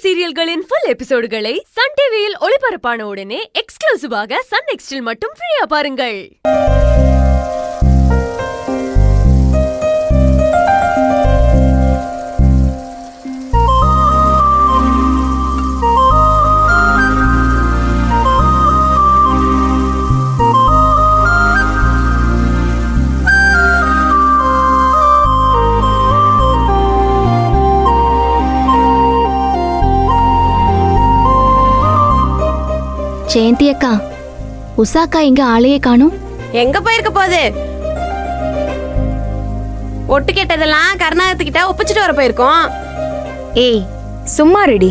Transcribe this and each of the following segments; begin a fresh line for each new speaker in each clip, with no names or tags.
சீரியல்களின் full எபிசோடுகளை Sun டிவியில் ஒளிபரப்பான உடனே எக்ஸ்க்ளூசிவாக சன் நெக்ஸ்டில் மட்டும் ஃப்ரீயா பாருங்கள்.
ஜெயந்தி அக்கா, உஷாக்கா எங்க ஆளையே காணும்?
எங்க போயிருக்க போகுது? ஒட்டு கேட்டதெல்லாம் கருணாகத்துக்கிட்ட ஒப்பிச்சுட்டு வர போயிருக்கோம்.
ஏய் சும்மா ரெடி.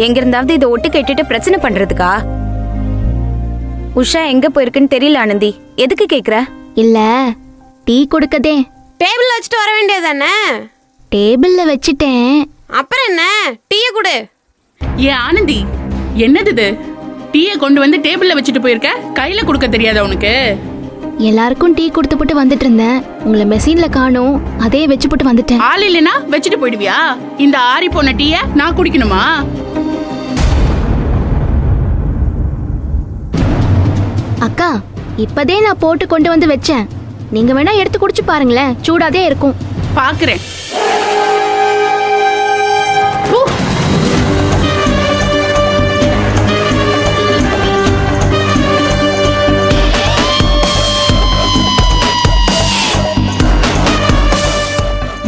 எங்க இருந்தாவது இதை ஒட்டு கேட்டுட்டு பிரச்சனை பண்றதுக்கா? உஷா எங்க போயிருக்குன்னு தெரியல ஆனந்தி, எதுக்கு கேக்குற?
இல்ல, டீ கொடுக்கதே.
டேபிள்ல வச்சுட்டு வர வேண்டியதானே?
டேபிள்ல வச்சிட்டேன்.
அப்புறம் என்ன, டீய கொடு.
ஏ ஆனந்தி, என்னது டீயை கொண்டு வந்து டேபிள்ல வச்சுட்டு போயிருக்க? கையில கொடுக்க தெரியாத உனக்கு?
எல்லாருக்கும் டீ கொடுத்து போட்டு வந்துட்டு இருந்தேன். உங்களை மெஷின்ல காணோம், அதே வச்சு போட்டு வந்துட்டேன்.
ஆள் இல்லைன்னா வச்சுட்டு போயிடுவியா? இந்த ஆறி போன டீய நான் குடிக்கணுமா?
அக்கா, இப்பதே நான் போட்டு கொண்டு வந்து வச்சேன். நீங்க வேணா எடுத்து குடிச்சு பாருங்களேன், சூடாதே இருக்கும்.
பாக்குறேன்.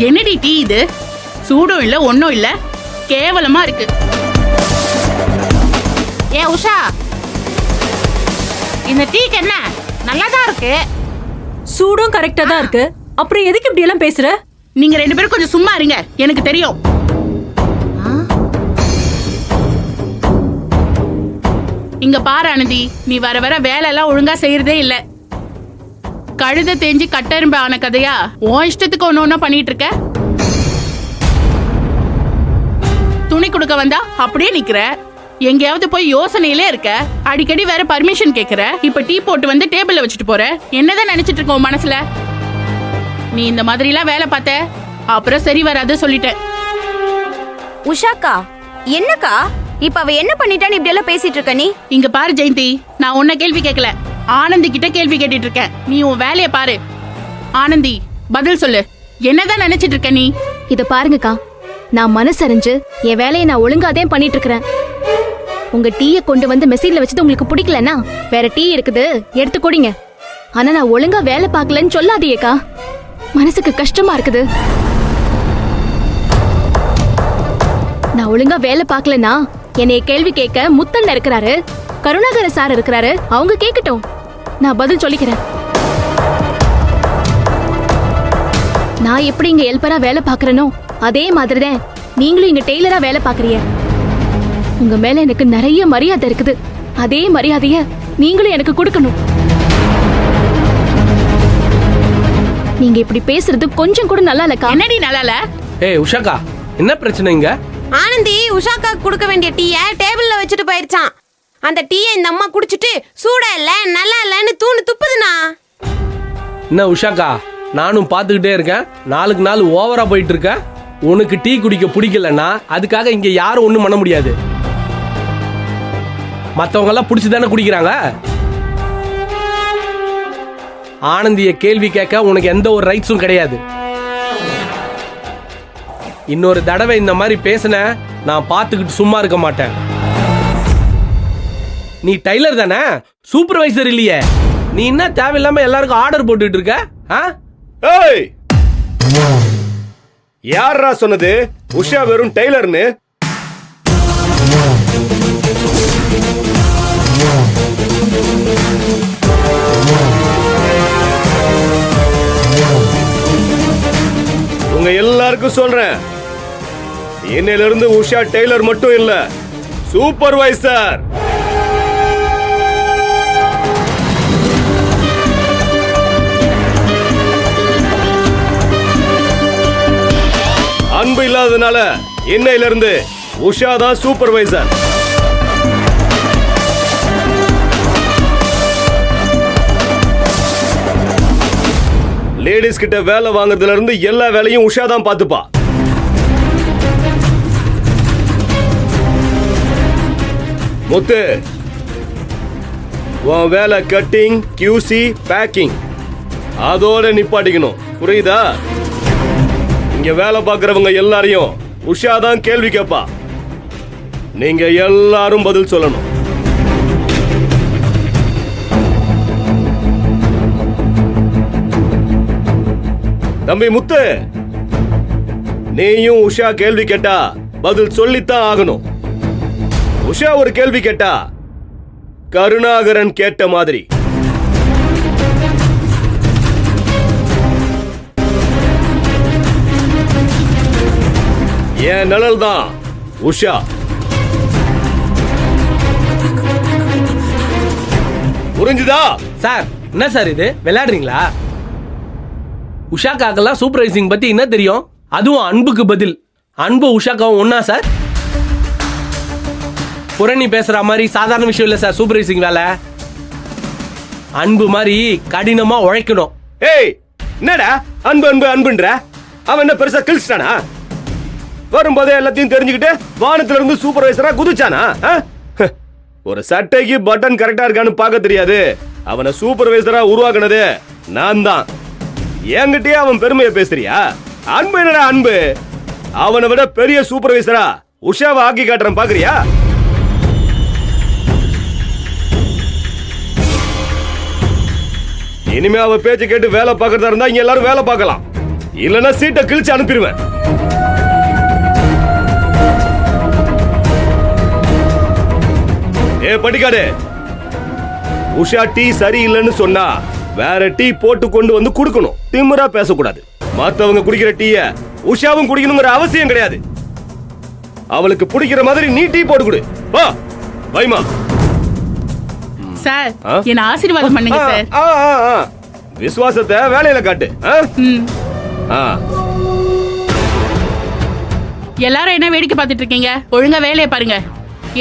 என்னடி டீ இது? சூடும் இல்ல ஒன்னும் இல்ல, கேவலமா இருக்கு.
ஏ உஷா, இந்த டீக்கு என்ன? நல்லாதான் இருக்கு.
சூடும் கரெக்டா தான் இருக்கு. அப்புறம் எதுக்கு இப்படி எல்லாம் பேசுற?
நீங்க ரெண்டு பேரும் கொஞ்சம் சும்மா இருங்க, எனக்கு தெரியும். இங்க பாரு ஆனந்தி, நீ வர வர வேலை எல்லாம் ஒழுங்கா செய்யறதே இல்ல. கழுத தேஞ்சு கட்டெரும்பு ஆன கதையா உன் இஷ்டத்துக்கு ஒண்ணு பண்ணிட்டு இருக்க. துணி கொடுக்க வந்தா அப்படியே நிக்கிற, எங்கேயாவது போய் யோசனையிலே இருக்க. அடிக்கடி வேற பர்மிஷன் கேக்குற. இப்ப டீ போட்டு வந்து டேபிள்ல வச்சுட்டு போற. என்னதான் நினைச்சிட்டு இருக்க உன் மனசுல? நீ இந்த மாதிரி எல்லாம் வேலை பார்த்த அப்புறம் சரி வராது சொல்லிட்டேன்.
உஷாக்கா என்னக்கா, இப்ப அவ என்ன பண்ணிட்டான்னு இப்படி எல்லாம் பேசிட்டு இருக்க நீ?
இங்க பாரு ஜெயந்தி, நான் உன்ன கேள்வி கேட்கல, ஆனந்தி கிட்ட கேள்வி கேட்டுட்டு இருக்கேன். நீ உன் வேலைய பாரு. ஆனந்தி பதில் சொல்லு, என்னதான் நினைச்சிட்டு இருக்க நீ?
இத பாருங்கக்கா, நான் மனசறிஞ்சு என் வேலையை நான் ஒழுங்காதே பண்ணிட்டு இருக்கிறேன். உங்க டீயை கொண்டு வந்து மெஷின்ல வச்சது உங்களுக்கு பிடிக்கலன்னா வேற டீ இருக்குது, எடுத்து குடிங்க. ஆனா நான் ஒழுங்கா வேலை பார்க்கலன்னு சொல்லாதீங்கக்கா, மனசுக்கு கஷ்டமா இருக்குது. நான் ஒழுங்கா வேலை பார்க்கலன்னா என்னைய கேள்வி கேட்க முத்தண்ண இருக்கிறாரு, கருணாகர சார் இருக்கிறாரு, அவங்க கேட்கட்டும், நான் பதில் சொல்லிக்கிறேன். நான் எப்படி இங்க ஹெல்ப்பரா வேலை பாக்குறேனோ அதே மாதிரிதான் நீங்களும் இங்க டெய்லரா வேலை பாக்குறீங்க. உங்க மேல எனக்கு நிறைய மரியாதை இருக்குது, அதே மரியாதைய நீங்களும் எனக்கு கொடுக்கணும். நீங்க இப்படி பேசுறது கொஞ்சம் கூட நல்லா இல்லக்கா.
என்னடி நல்லா இல்ல?
ஏய் உஷாக்கா, என்ன பிரச்சனை இங்க?
ஆனந்தி உஷாக்கா கொடுக்க வேண்டிய டீய டேபிள்ல வச்சுட்டு போயிருச்சான். அந்த டீயை இந்த அம்மா குடிச்சிட்டு சூடா இல்ல நல்லா இல்லன்னு தூணு துப்புதுனா.
என்ன உஷாக்கா, நானும் பாத்துக்கிட்டே இருக்கேன், நாளுக்கு நாள் ஓவரா போயிட்டு இருக்க. உனக்கு டீ குடிக்க பிடிக்கலன்னா அதுக்காக இங்க யாரும் ஒண்ணும் பண்ண முடியாது. மத்தவங்க எல்லாம் பிடிச்சி தானே குடிக்கிறாங்க. ஆனந்திய கேள்வி கேட்க உனக்கு எந்த ஒரு ரைட்ஸும் கிடையாது. இன்னொரு தடவை இந்த மாதிரி பேசின நான் பார்த்துக்கிட்டு சும்மா இருக்க மாட்டேன். நீ டைலர் தானே, சூப்பர்வைசர் இல்லையே. நீ என்ன தேவையில்லாம எல்லாருக்கும் ஆர்டர் போட்டுட்டு இருக்க?
ஏய், யாரா சொன்னது உஷா வெறும் டெய்லர்னு? உங்க எல்லாருக்கும் சொல்றேன், இன்னையில இருந்து உஷா டெய்லர் மட்டும் இல்ல, சூப்பர்வைசர். அன்பு இல்லாததுனால இன்னையில இருந்து உஷா தான் சூப்பர்வைசர். லேடிஸ் கிட்ட வேலை வாங்குறதுல இருந்து எல்லா வேலையும் உஷா தான் பாத்துப்பா. முத்து, உன் வேலை கட்டிங், கியூசி, பேக்கிங் அதோட நிப்பாட்டிக்கணும். புரியுதா? இங்க வேலை பார்க்கறவங்க எல்லாரையும் உஷா தான் கேள்வி கேட்பா. நீங்க எல்லாரும் பதில் சொல்லணும். தம்பி முத்து, நீயும் உஷா கேள்வி கேட்டா பதில் சொல்லித்தான் ஆகணும். உஷா ஒரு கேள்வி கேட்டா கருணாகரன் கேட்ட மாதிரி. என் நிழல் தான் உஷா. புரிஞ்சுதா?
சார் என்ன சார் இது விளையாடுறீங்களா? உஷாக்காக்கெல்லாம் சூப்பர்வைசிங் பத்தி என்ன தெரியும்? அதுவும் அன்புக்கு பதில். அன்பு உஷாக்காவும் ஒன்னா சார்? புரணி பேசுற மாதிரி சாதாரண விஷயம் இல்ல சார் சூப்பர்வைசிங் வேலை. அன்பு மாதிரி கடினமா உழைக்கணும்.
ஏய், என்னடா அன்பு அன்பு அன்புன்ற? அவன் என்ன பெருசா கிழிச்சிட்டானா? வரும்போதே எல்லாத்தையும் தெரிஞ்சுக்கிட்டு வானத்துல இருந்து சூப்பர்வைசரா குதிச்சானா? ஒரு சட்டைக்கு பட்டன் கரெக்டா இருக்கான்னு பார்க்க தெரியாது. அவனை சூப்பர்வைசரா உருவாக்குனது நான் தான். என்கிட்டயே அவன் பெருமையை பேசுறியா? அன்பு என்னடா அன்பு? அவனை விட பெரிய சூப்பர்வைசரா உஷாவை ஆக்கி காட்டுறேன், பாக்குறியா? இனிமே அவ பேச்சு கேட்டு வேலை பார்க்கறதா இருந்தா இங்க எல்லாரும் வேலை பார்க்கலாம். இல்லன்னா சீட்டை கிழிச்சு அனுப்பிடுவேன். ஏ படிக்காடு, உஷா டீ சரியில்லைன்னு சொன்னா வேற டீ போட்டு கொண்டு வந்து குடுக்கணும். திமிரா பேசக்கூடாது. மத்தவங்க குடிக்கிற டீய உஷாவும் குடிக்கணுங்கிற அவசியம் கிடையாது. அவளுக்கு பிடிக்கிற மாதிரி நீ டீ போட்டு கொடு. வா வைமா.
சார் என்ன ஆசீர்வாதம் பண்ணுங்க சார்.
விசுவாசத்தை வேலையில காட்டு.
எல்லாரும் என்ன வேடிக்கை பார்த்துட்டு இருக்கீங்க? ஒழுங்கா வேலையை பாருங்க.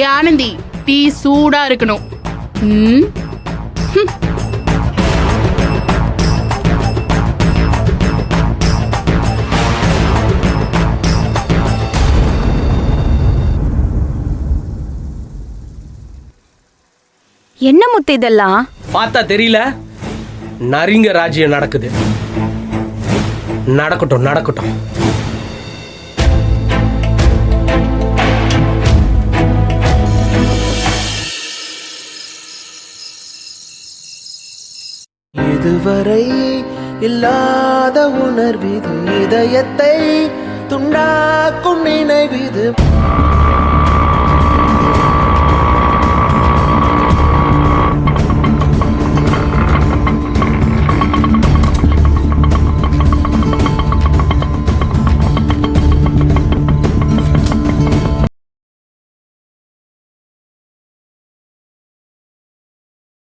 ஏ ஆனந்தி, டீ சூடா இருக்கணும்.
என்ன முத்து இதெல்லாம்?
பார்த்தா தெரியல, நரிங்க ராஜ்யம் நடக்குது. நடக்கட்டும் நடக்கட்டும்.
இதுவரை இல்லாத உணர்விது, இதயத்தை துண்டாக்கும் நினைவிது.